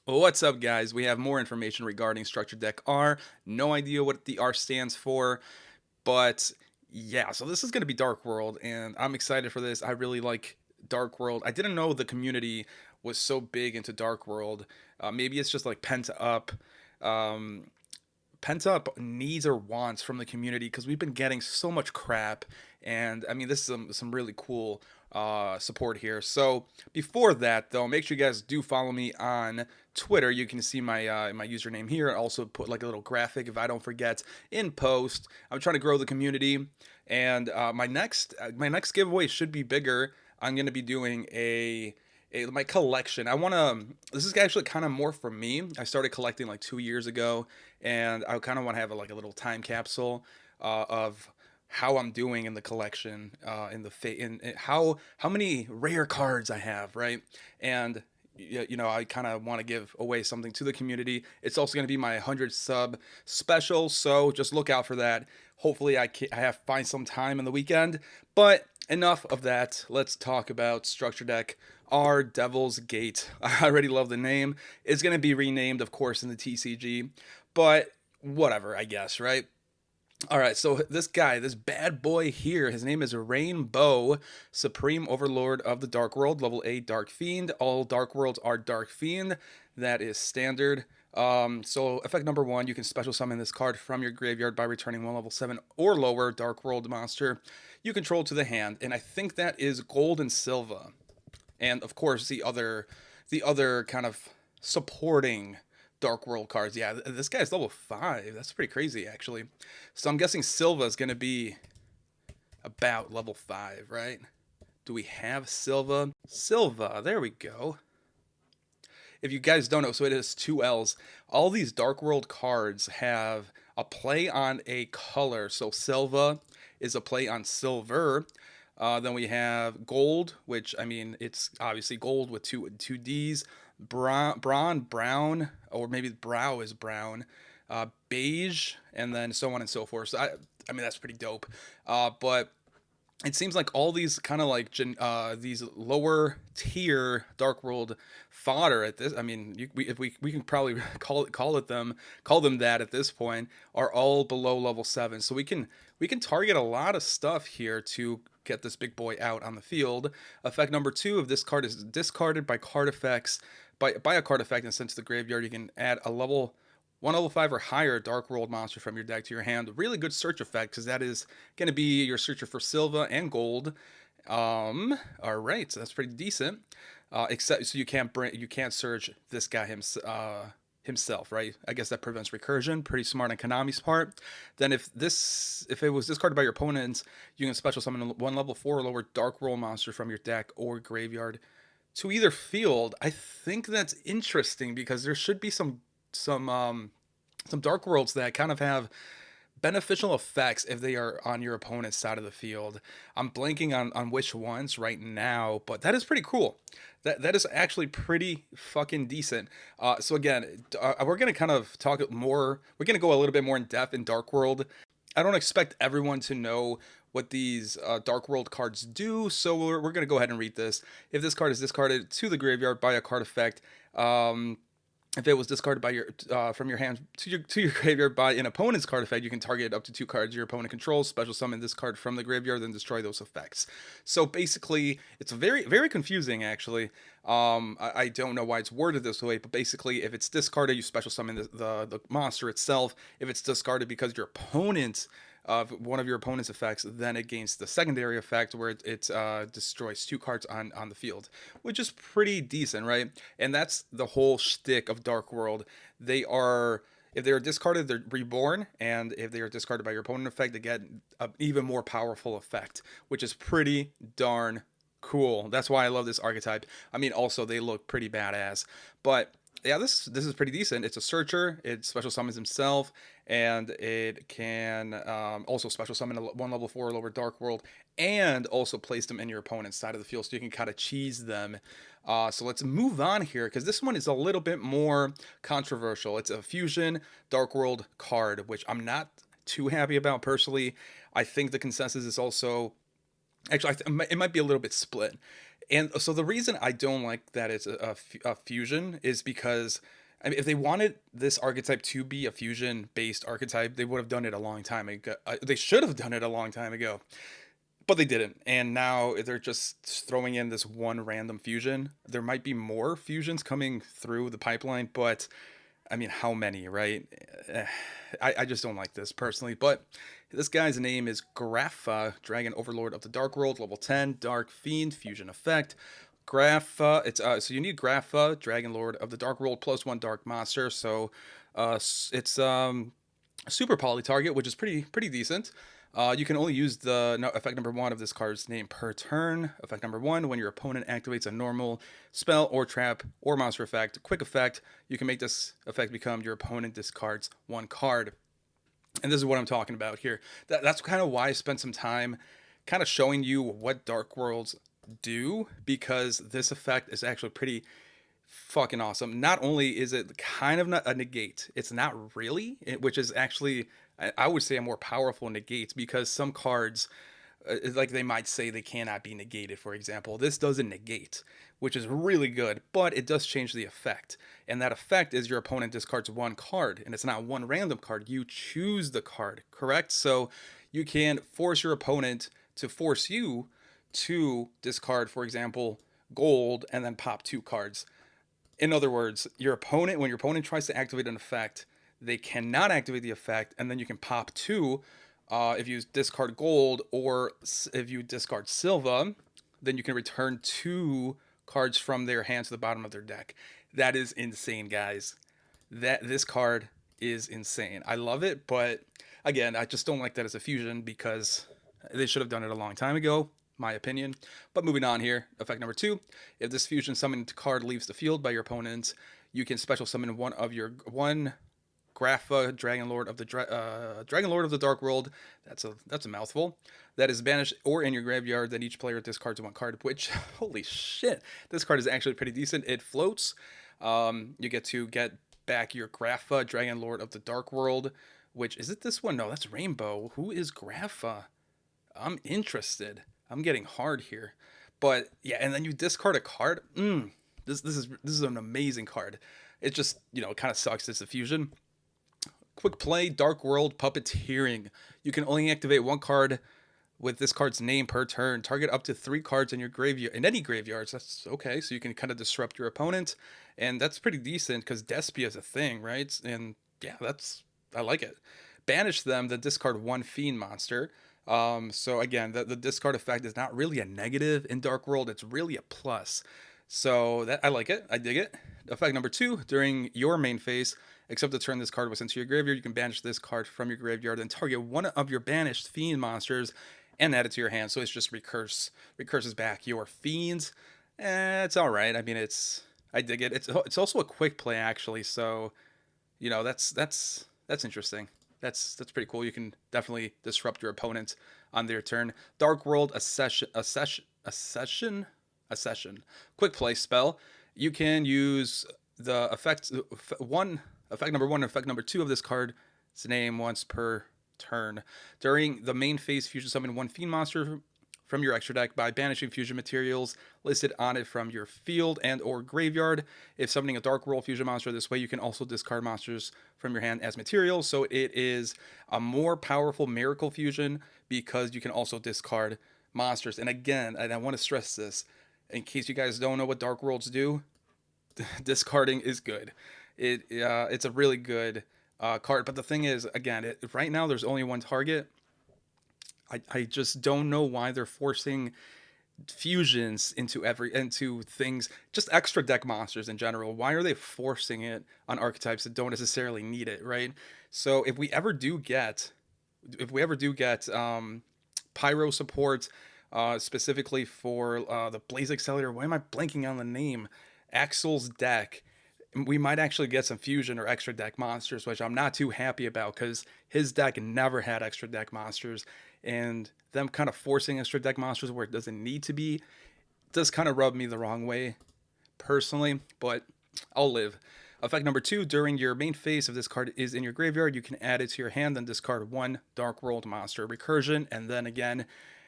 What's up, guys? We have more information regarding Structure Deck R. No idea what the R stands for, but yeah, so this is going to be Dark World, and I'm excited for this. I really like Dark World. I didn't know the community was so big into Dark World. Maybe it's just like pent up. Um, Pent up needs or wants from the community because we've been getting so much crap, and I mean this is some really cool support here. So before that though, make sure you guys do follow me on Twitter. You can see my username here. I also put like a little graphic if I don't forget in post. I'm trying to grow the community, and my next giveaway should be bigger. I'm gonna be doing my collection. I want to. This is actually kind of more for me. I started collecting like 2 years ago, and I kind of want to have like a little time capsule of how I'm doing in the collection, in how many rare cards I have, right? And I kind of want to give away something to the community. It's also going to be my 100 sub special, so just look out for that. Hopefully, I have find some time in the weekend. But enough of that. Let's talk about Structure Deck R Devil's Gate. I already love the name. It's going to be renamed, of course, in the TCG, but whatever, I guess, right? All right, so this guy, this bad boy here, his name is Rainbow, Supreme Overlord of the Dark World, level 8 Dark Fiend. All Dark Worlds are Dark Fiend. That is standard. So effect number 1, you can special summon this card from your graveyard by returning one level 7 or lower Dark World monster you control to the hand, and I think that is gold and silver. And of course the other kind of supporting Dark World cards. Yeah, this guy's level 5. That's pretty crazy, actually. So I'm guessing Silva is going to be about level 5, right? Do we have Silva? Silva, there we go. If you guys don't know, so it is two L's. All these Dark World cards have a play on a color. So Silva is a play on silver. Then we have gold, which I mean it's obviously gold with two D's. Brown, or maybe brow is brown. Beige, and then so on and so forth. So I mean that's pretty dope. But it seems like all these kind of like these lower tier Dark World fodder at this. I mean, we can probably call them that at this point, are all below level 7. So we can target a lot of stuff here to get this big boy out on the field. Effect number 2, if this card is discarded by card effects by a card effect and sent to the graveyard, you can add one level 5 or higher Dark World monster from your deck to your hand. Really good search effect because that is going to be your searcher for silver and gold. All right, so that's pretty decent. Except so you can't search this guy himself, right? I guess that prevents recursion. Pretty smart on Konami's part. Then if it was discarded by your opponents, you can special summon one level 4 or lower Dark World monster from your deck or graveyard to either field. I think that's interesting because there should be some Dark Worlds that kind of have beneficial effects if they are on your opponent's side of the field. I'm blanking on which ones right now, but that is pretty cool. That is actually pretty fucking decent. So again, we're gonna kind of talk more. We're gonna go a little bit more in depth in Dark World. I don't expect everyone to know what these Dark World cards do, so we're gonna go ahead and read this. If this card is discarded to the graveyard by a card effect, if it was discarded by your from your hand to your graveyard by an opponent's card effect, you can target up to 2 cards your opponent controls, special summon this card from the graveyard, then destroy those effects. So basically, it's very, very confusing, actually. I don't know why it's worded this way, but basically, if it's discarded, you special summon the monster itself. If it's discarded because your opponent of one of your opponent's effects, then it gains the secondary effect where it destroys 2 cards on the field, which is pretty decent, right? And that's the whole shtick of Dark World. If they are discarded, they're reborn, and if they are discarded by your opponent effect, they get an even more powerful effect, which is pretty darn cool. That's why I love this archetype. I mean, also they look pretty badass, but yeah, this is pretty decent. It's a searcher. It special summons himself, and it can also special summon one level 4 lower Dark World, and also place them in your opponent's side of the field, so you can kind of cheese them. So let's move on here because this one is a little bit more controversial. It's a fusion Dark World card, which I'm not too happy about personally. I think the consensus is also Actually, it might be a little bit split. And so the reason I don't like that it's a fusion is because, I mean, if they wanted this archetype to be a fusion based archetype, they would have done it a long time ago. They should have done it a long time ago, but they didn't. And now they're just throwing in this one random fusion. There might be more fusions coming through the pipeline, but I mean, how many, right? Eh, I just don't like this personally. But this guy's name is 𝗦𝗦𝗣𝗦𝗢𝗧, Dragon Overlord of the Dark World, level 10, Dark Fiend, Fusion Effect. 𝗦𝗦𝗣𝗦, so you need 𝗦𝗦𝗣𝗦, Dragon Lord of the Dark World, +1 Dark Monster. So it's super poly target, which is pretty decent. You can only use the no, effect number 1 of this card's name per turn. Effect number 1, when your opponent activates a normal spell or trap or monster effect, quick effect, you can make this effect become your opponent discards 1 card. And this is what I'm talking about here. That's kind of why I spent some time kind of showing you what Dark Worlds do, because this effect is actually pretty fucking awesome. Not only is it kind of not a negate, it's not really, which is actually, I would say, a more powerful negate, because some cards, like they might say they cannot be negated, for example. This doesn't negate, which is really good, but it does change the effect. And that effect is your opponent discards 1 card, and it's not one random card. You choose the card, correct? So you can force your opponent to force you to discard, for example, gold, and then pop 2 cards. In other words, when your opponent tries to activate an effect, they cannot activate the effect, and then you can pop 2. If you discard gold, or if you discard Silva, then you can return 2 cards from their hand to the bottom of their deck. That is insane, guys. This card is insane. I love it, but again, I just don't like that as a fusion, because they should have done it a long time ago, my opinion. But moving on here, effect number 2. If this fusion summoned card leaves the field by your opponent, you can special summon one 𝗦𝗦𝗣𝗦𝗢𝗏, Dragon Lord of the Dark World. That's a mouthful. That is banished or in your graveyard. Then each player discards 1 card. Which, holy shit, this card is actually pretty decent. It floats. You get to get back your 𝗦𝗦𝗣𝗏, Dragon Lord of the Dark World. Which, is it this one? No, that's Rainbow. Who is 𝗦𝗦𝗣𝗏? I'm interested. I'm getting hard here. But yeah, and then you discard a card. This is an amazing card. It just, it kind of sucks. It's a fusion. Quick play, Dark World Puppeteering. You can only activate 1 card with this card's name per turn. Target up to 3 cards in your graveyard, in any graveyards. That's okay. So you can kind of disrupt your opponent, and that's pretty decent because Despia is a thing, right? And yeah, I like it. Banish them, then discard 1 fiend monster. So again, the discard effect is not really a negative in Dark World. It's really a plus. So I like it. I dig it. Effect number 2, during your main phase, except the turn this card was into your graveyard, you can banish this card from your graveyard and target one of your banished fiend monsters and add it to your hand. So it's just recurses back your fiends. It's all right. I mean, I dig it. It's also a quick play, actually. So that's interesting. That's pretty cool. You can definitely disrupt your opponent on their turn. Dark World Accession. Quick play spell. You can use the effect number 1 and effect number 2 of this card's name once per turn. During the main phase, fusion summon 1 fiend monster from your extra deck by banishing fusion materials listed on it from your field and or graveyard. If summoning a Dark World fusion monster this way, you can also discard monsters from your hand as materials. So it is a more powerful miracle fusion because you can also discard monsters. And again, and I want to stress this, in case you guys don't know what Dark Worlds do, discarding is good. It's a really good card. But the thing is, again, right now there's only 1 target. I just don't know why they're forcing fusions into things, just extra deck monsters in general. Why are they forcing it on archetypes that don't necessarily need it, right? So if we ever do get pyro support, specifically for the Blaze Accelerator, why am I blanking on the name? Axel's deck, we might actually get some fusion or extra deck monsters, which I'm not too happy about because his deck never had extra deck monsters, and them kind of forcing extra deck monsters where it doesn't need to be does kind of rub me the wrong way personally, but I'll live. Effect number 2, during your main phase, if this card is in your graveyard, you can add it to your hand, then discard 1 Dark World monster recursion, and then again,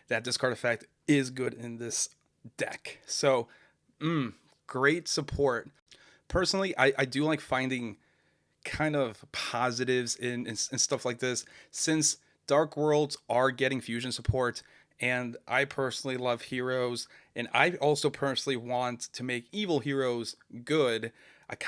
that discard effect is good in this deck. So, great support. Personally, I do like finding kind of positives in stuff like this, since Dark Worlds are getting fusion support, and I personally love heroes, and I also personally want to make evil heroes good.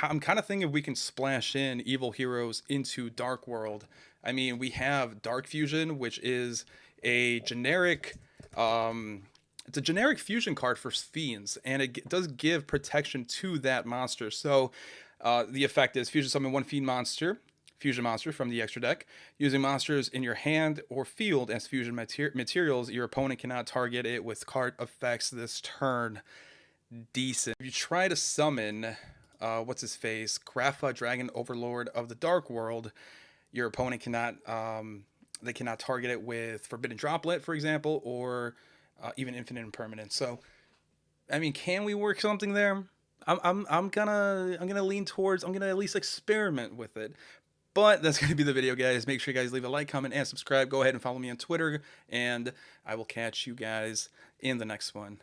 I'm kind of thinking if we can splash in evil heroes into Dark World. I mean, we have Dark Fusion, which is a generic it's a generic fusion card for fiends, and it does give protection to that monster. So the effect is fusion summon one fusion monster from the extra deck. Using monsters in your hand or field as fusion materials, your opponent cannot target it with card effects this turn. Decent. If you try to summon, what's his face, Grapha, Dragon Overlord of the Dark World, your opponent cannot, they cannot target it with Forbidden Droplet, for example, or even Infinite Impermanence. So, I mean, can we work something there? I'm gonna lean towards, I'm gonna at least experiment with it. But that's gonna be the video, guys. Make sure you guys leave a like, comment, and subscribe. Go ahead and follow me on Twitter, and I will catch you guys in the next one.